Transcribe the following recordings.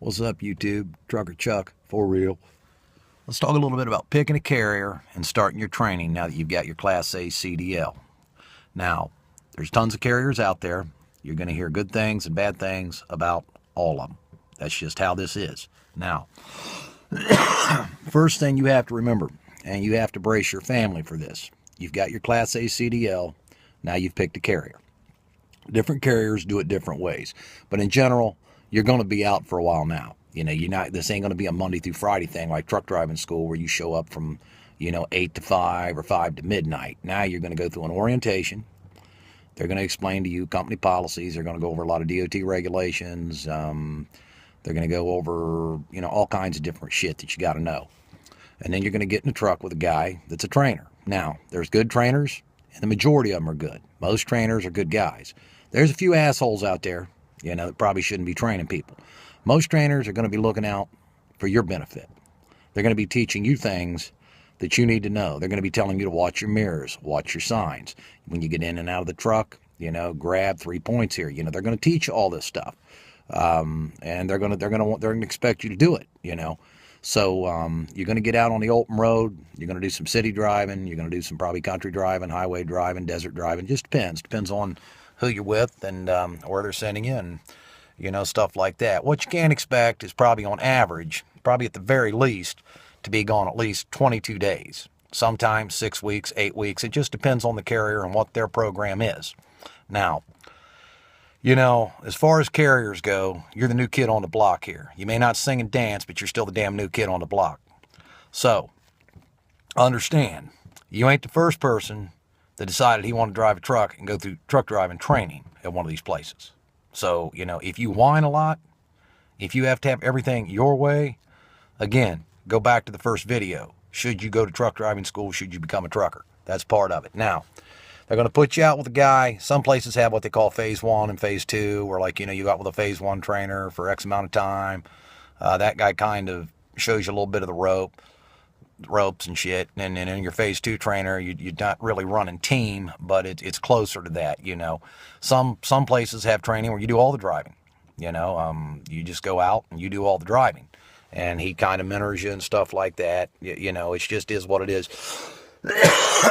What's up, YouTube? Trucker Chuck, for real. Let's talk a little bit about picking a carrier and starting your training now that you've got your Class A CDL. Now, there's tons of carriers out there. You're going to hear good things and bad things about all of them. That's just how this is. Now, first thing you have to remember, and you have to brace your family for this, you've got your Class A CDL, now you've picked a carrier. Different carriers do it different ways, but in general, you're going to be out for a while now. You know, this ain't going to be a Monday through Friday thing like truck driving school where you show up from, 8 to 5 or 5 to midnight. Now you're going to go through an orientation. They're going to explain to you company policies. They're going to go over a lot of DOT regulations. They're going to go over, all kinds of different shit that you got to know. And then you're going to get in a truck with a guy that's a trainer. Now, there's good trainers, and the majority of them are good. Most trainers are good guys. There's a few assholes out there, that probably shouldn't be training people. Most trainers are going to be looking out for your benefit. They're going to be teaching you things that you need to know. They're going to be telling you to watch your mirrors, watch your signs. When you get in and out of the truck, grab 3 points here. They're going to teach you all this stuff. And they're going to expect you to do it, So you're going to get out on the open road. You're going to do some city driving. You're going to do some probably country driving, highway driving, desert driving. Just depends. Depends on who you're with and where they're sending you and, stuff like that. What you can expect is probably on average, probably at the very least, to be gone at least 22 days. Sometimes 6 weeks, 8 weeks. It just depends on the carrier and what their program is. Now, as far as carriers go, you're the new kid on the block here. You may not sing and dance, but you're still the damn new kid on the block. So, understand, you ain't the first person that decided he wanted to drive a truck and go through truck driving training at one of these places. So, if you whine a lot, if you have to have everything your way, again, go back to the first video. Should you go to truck driving school? Should you become a trucker? That's part of it. Now, they're going to put you out with a guy. Some places have what they call phase 1 and phase 2, where you got with a phase 1 trainer for X amount of time. That guy kind of shows you a little bit of the ropes and shit. And then in your phase 2 trainer, you're not really running team, but it's closer to that, Some places have training where you do all the driving, you just go out and you do all the driving. And he kind of mentors you and stuff like that. It just is what it is.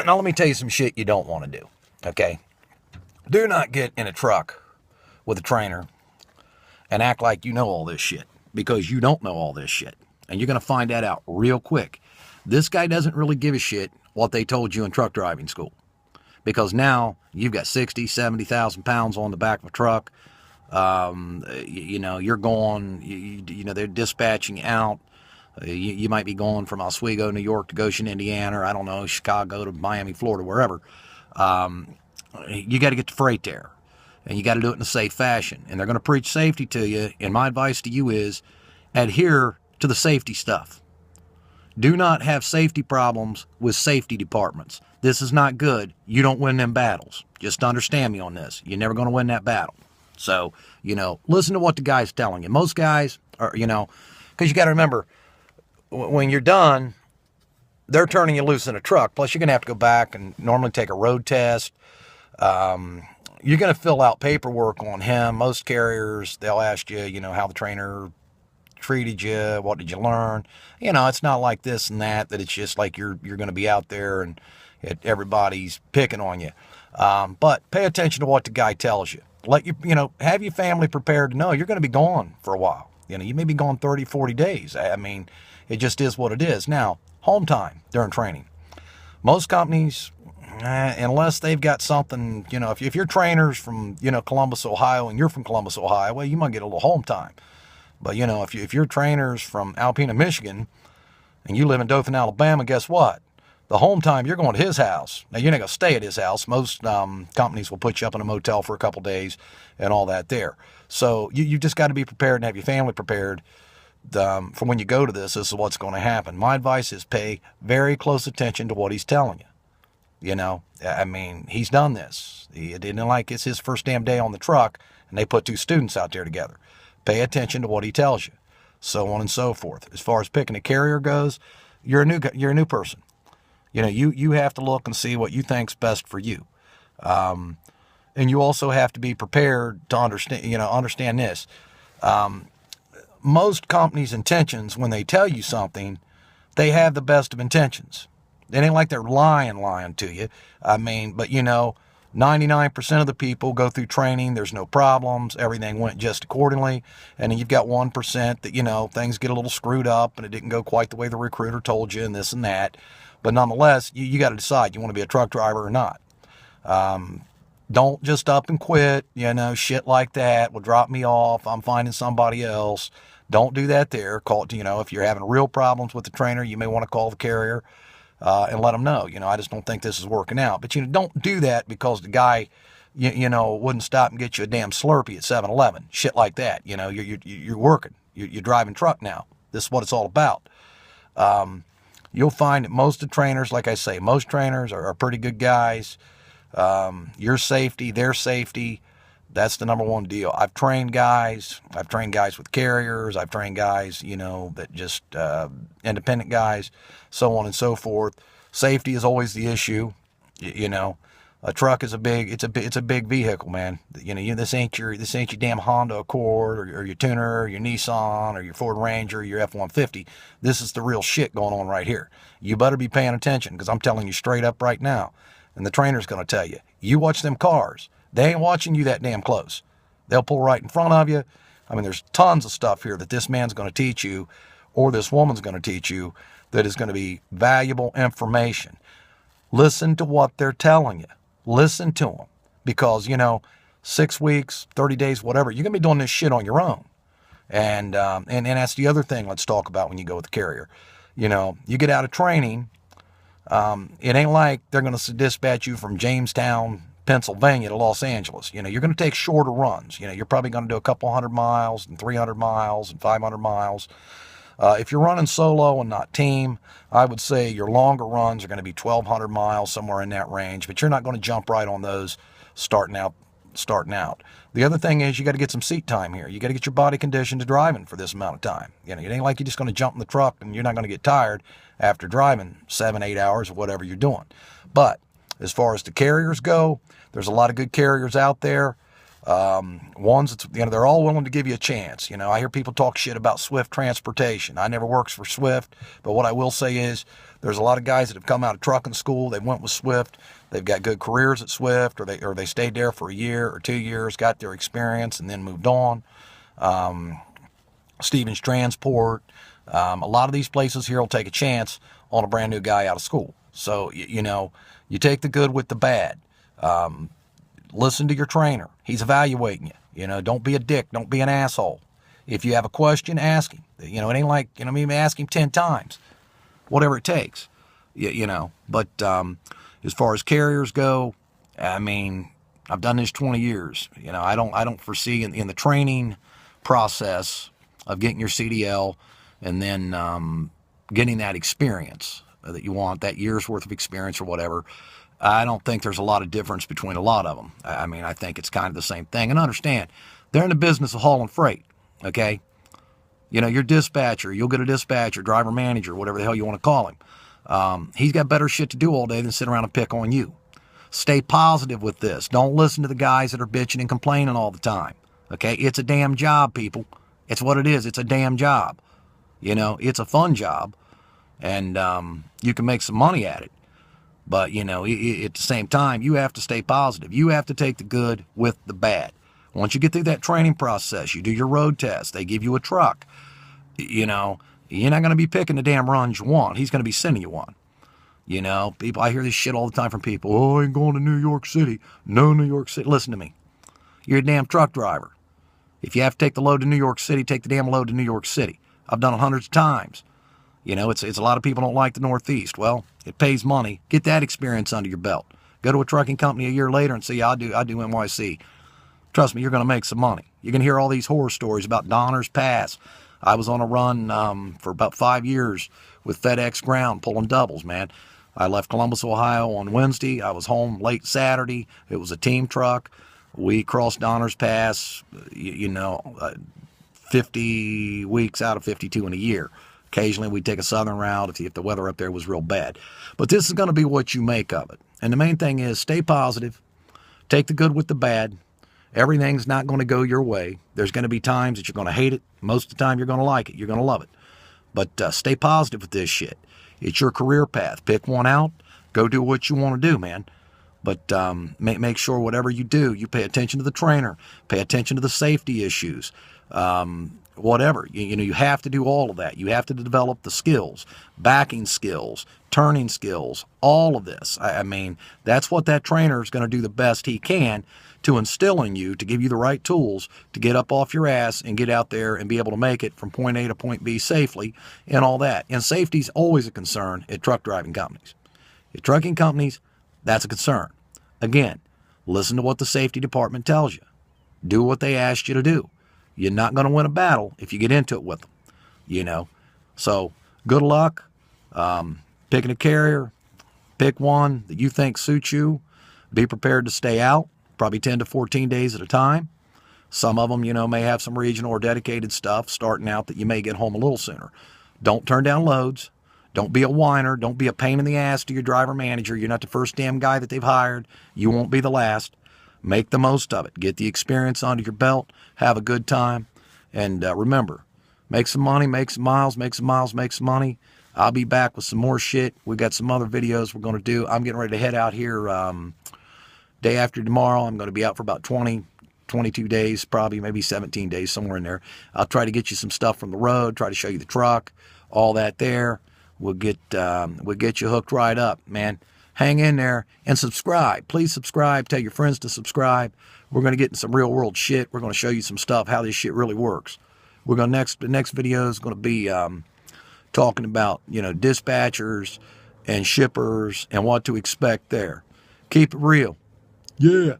Now, let me tell you some shit you don't want to do, okay? Do not get in a truck with a trainer and act like you know all this shit, because you don't know all this shit. And you're going to find that out real quick. This guy doesn't really give a shit what they told you in truck driving school, because now you've got 60, 70,000 pounds on the back of a truck. You're going, they're dispatching out. You might be going from Oswego, New York to Goshen, Indiana, or I don't know, Chicago to Miami, Florida, wherever. You got to get the freight there, and you got to do it in a safe fashion. And they're going to preach safety to you. And my advice to you is adhere to the safety stuff. Do not have safety problems with safety departments. This is not good. You don't win them battles. Just understand me on this. You're never going to win that battle. So, listen to what the guy's telling you. Most guys are, because you got to remember, when you're done, they're turning you loose in a truck. Plus, you're going to have to go back and normally take a road test. You're going to fill out paperwork on him. Most carriers, they'll ask you, how the trainer treated you, what did you learn? It's not like this and that it's just like you're going to be out there and everybody's picking on you. But pay attention to what the guy tells you. Let you, have your family prepared to know you're going to be gone for a while. You may be gone 30, 40 days. I mean, it just is what it is. Now, home time during training. Most companies, unless they've got something, if your trainer's from, Columbus, Ohio, and you're from Columbus, Ohio, well, you might get a little home time. But, if your trainer's from Alpena, Michigan, and you live in Dothan, Alabama, guess what? The home time, you're going to his house. Now, you're not going to stay at his house. Most companies will put you up in a motel for a couple days and all that there. So you just got to be prepared and have your family prepared for when you go to this. This is what's going to happen. My advice is pay very close attention to what he's telling you. I mean, he's done this. He didn't like it's his first damn day on the truck, and they put 2 students out there together. Pay attention to what he tells you, so on and so forth. As far as picking a carrier goes, you're a new person. You have to look and see what you think's best for you. And you also have to be prepared to understand this. most companies' intentions when they tell you something, they have the best of intentions. It ain't like they're lying to you. I mean, but 99% of the people go through training. There's no problems. Everything went just accordingly. And then you've got 1% that, things get a little screwed up and it didn't go quite the way the recruiter told you and this and that. But nonetheless, you got to decide you want to be a truck driver or not. Don't just up and quit, shit like that. Well, drop me off. I'm finding somebody else. Don't do that there. Call it, if you're having real problems with the trainer, you may want to call the carrier and let them know, I just don't think this is working out. But, don't do that because the guy, wouldn't stop and get you a damn Slurpee at 7-Eleven. Shit like that. You're working. You're driving truck now. This is what it's all about. You'll find that most of the trainers, like I say, most trainers are pretty good guys. Your safety, their safety, that's the number one deal. I've trained guys with carriers. I've trained guys, that just, independent guys, so on and so forth. Safety is always the issue. A truck is it's a big vehicle, man. This ain't your damn Honda Accord or your Tuner or your Nissan or your Ford Ranger or your F-150. This is the real shit going on right here. You better be paying attention because I'm telling you straight up right now. And the trainer's going to tell you, you watch them cars. They ain't watching you that damn close. They'll pull right in front of you. I mean, there's tons of stuff here that this man's going to teach you or this woman's going to teach you that is going to be valuable information. Listen to what they're telling you. Listen to them because, 6 weeks, 30 days, whatever, you're going to be doing this shit on your own. And that's the other thing let's talk about when you go with the carrier. You get out of training. It ain't like they're going to dispatch you from Jamestown, Pennsylvania to Los Angeles. You're going to take shorter runs. You're probably going to do a couple 100 miles and 300 miles and 500 miles. If you're running solo and not team, I would say your longer runs are going to be 1,200 miles, somewhere in that range, but you're not going to jump right on those starting out. The other thing is you got to get some seat time here. You got to get your body conditioned to driving for this amount of time. It ain't like you're just going to jump in the truck and you're not going to get tired after driving 7-8 hours or whatever you're doing. But as far as the carriers go, there's a lot of good carriers out there. Ones that's, they're all willing to give you a chance. I hear people talk shit about Swift Transportation. I never worked for Swift, but what I will say is there's a lot of guys that have come out of trucking school. They went with Swift. They've got good careers at Swift, or they stayed there for a year or 2 years, got their experience, and then moved on. Stevens Transport. A lot of these places here will take a chance on a brand new guy out of school. So, you take the good with the bad. Listen to your trainer. He's evaluating you. Don't be a dick. Don't be an asshole. If you have a question, ask him. It ain't like, maybe ask him 10 times. Whatever it takes. But as far as carriers go, I mean, I've done this 20 years. I don't foresee in the training process of getting your CDL and then getting that experience that you want, that year's worth of experience or whatever. I don't think there's a lot of difference between a lot of them. I mean, I think it's kind of the same thing. And understand, they're in the business of hauling freight, okay? Your dispatcher, you'll get a dispatcher, driver manager, whatever the hell you want to call him. He's got better shit to do all day than sit around and pick on you. Stay positive with this. Don't listen to the guys that are bitching and complaining all the time, okay? It's a damn job, people. It's what it is. It's a damn job. It's a fun job, and you can make some money at it. But, at the same time, you have to stay positive. You have to take the good with the bad. Once you get through that training process, you do your road test, they give you a truck, you're not going to be picking the damn runs you want. He's going to be sending you one. People, I hear this shit all the time from people. Oh, I ain't going to New York City. No, New York City. Listen to me. You're a damn truck driver. If you have to take the load to New York City, take the damn load to New York City. I've done it hundreds of times. It's a lot of people don't like the Northeast. Well, it pays money. Get that experience under your belt. Go to a trucking company a year later and say, I do NYC. Trust me, you're going to make some money. You're going to hear all these horror stories about Donner's Pass. I was on a run for about 5 years with FedEx Ground pulling doubles, man. I left Columbus, Ohio on Wednesday. I was home late Saturday. It was a team truck. We crossed Donner's Pass, 50 weeks out of 52 in a year. Occasionally we'd take a southern route if the weather up there was real bad. But this is going to be what you make of it. And the main thing is stay positive, take the good with the bad, Everything's not going to go your way. There's going to be times that you're going to hate it. Most of the time, you're going to like it. You're going to love it. But stay positive with this shit. It's your career path. Pick one out. Go do what you want to do, man. But make sure whatever you do, you pay attention to the trainer. Pay attention to the safety issues. Whatever. You have to do all of that. You have to develop the skills, backing skills, turning skills, all of this. I mean, that's what that trainer is going to do the best he can to instill in you, to give you the right tools to get up off your ass and get out there and be able to make it from point A to point B safely and all that. And safety is always a concern at truck driving companies. At trucking companies, that's a concern. Again, listen to what the safety department tells you. Do what they asked you to do. You're not going to win a battle if you get into it with them, So good luck picking a carrier. Pick one that you think suits you. Be prepared to stay out, probably 10 to 14 days at a time. Some of them, may have some regional or dedicated stuff starting out that you may get home a little sooner. Don't turn down loads. Don't be a whiner. Don't be a pain in the ass to your driver manager. You're not the first damn guy that they've hired. You won't be the last. Make the most of it. Get the experience under your belt. Have a good time. And remember, make some money, make some miles, make some miles, make some money. I'll be back with some more shit. We got some other videos we're going to do. I'm getting ready to head out here day after tomorrow. I'm going to be out for about 22 days, probably maybe 17 days, somewhere in there. I'll try to get you some stuff from the road, try to show you the truck, all that there. We'll get you hooked right up, man. Hang in there and subscribe. Please subscribe. Tell your friends to subscribe. We're going to get in some real world shit. We're going to show you some stuff, how this shit really works. The next video is going to be talking about, dispatchers and shippers and what to expect there. Keep it real. Yeah.